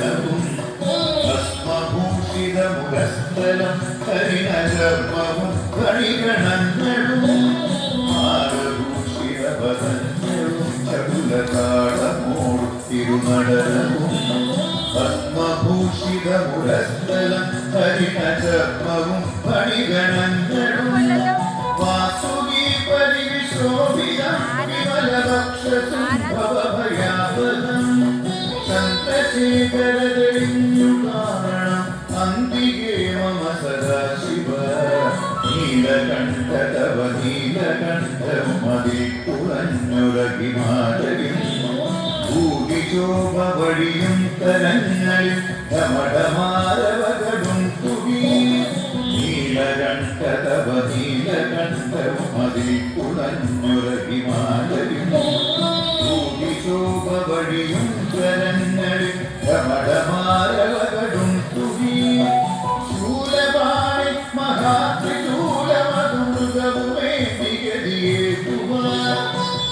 നടനവും ഭസ്മഭൂഷിതമുഖസ്ഥലം ഹരിണചർമ്മവും കണിഗണങ്ങളും മാരഭൂഷിതപതഞ്ഞവും ചടുലതാളമോടും തിരുനടനവും ഭസ്മഭൂഷിതമുഖസ്ഥലം ഹരിണചർമ്മവും കണിഗണങ്ങളും വാസുകി പരിവിശോഭിതം വിമലഭക്ഷസുഭവഭയാപദം സന്തശേഖരതെളിഞ്ഞു കാണണം അന്തികേ മമ സദാശിവ നീലകണ്ഠ തവ നീലകണ്ഠമതിൽ കുളഞ്ഞുറകിമാലയും ഭൂതിശോഭ വഴിയും തരങ്ങളിൽ ധമഠമാരവകളും തുകി നീലകണ്ഠ തവ നീലകണ്ഠമതിൽ കുളഞ്ഞുറകിമാലയും ഭൂതിശോഭ വഴിയും തരങ്ങളിൽ ധമഠമാരവകളും തുകി ശൂലപാണി മഹാത്രിശൂലമധുമൃഗവുമേ വിഗതിയേറ്റുവാൻ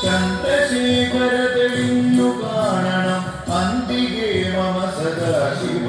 ചന്ദ്രശേഖര തെളിഞ്ഞു കാണണം അന്തികേ മമ സദാശിവ